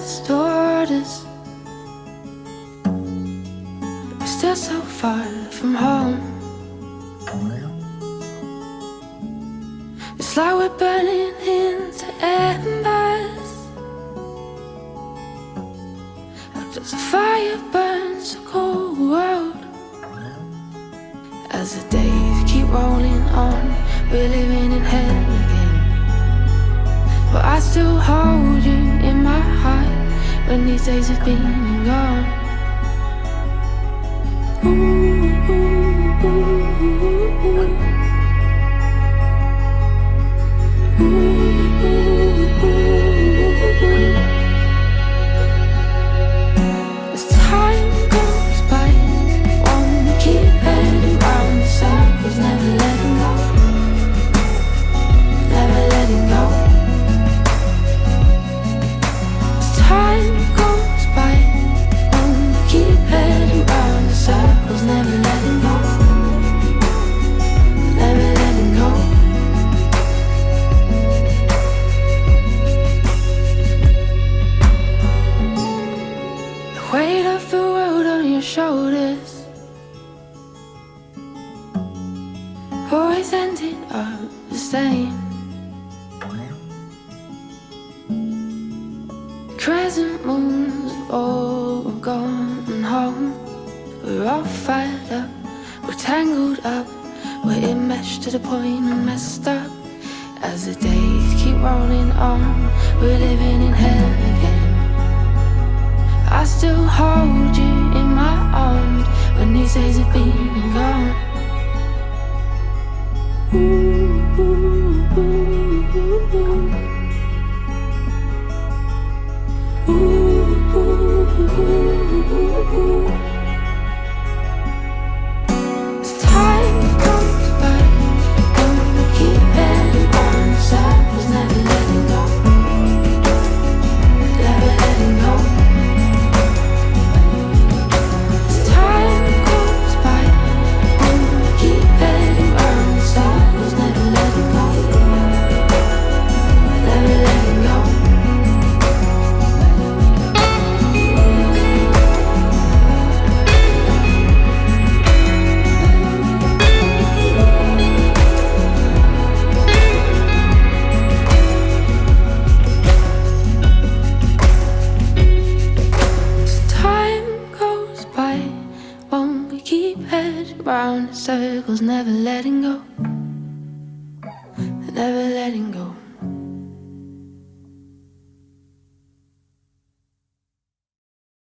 last orders. We're still so far from home. It's like we're burning into embers. As the fire burns the cold world. As the days keep rolling on, we're living in hell again. But I still hold you in my heart when these days have been and gone. Ooh, ooh, ooh, ooh. Ooh, ooh, ooh. As time goes by, wanna keep heading round the circles, never letting go, never letting go. As time goes by, wanna keep heading round the circles, never letting go, never letting go. Weight of the world on your shoulders, always ending up the same. Crescent moons have all gone home. We're all fired up, we're tangled up, we're enmeshed to the point of messed up. As the days keep rolling on, we're living in hell again. I still hold you in my arms when these days have been and gone. Ooh.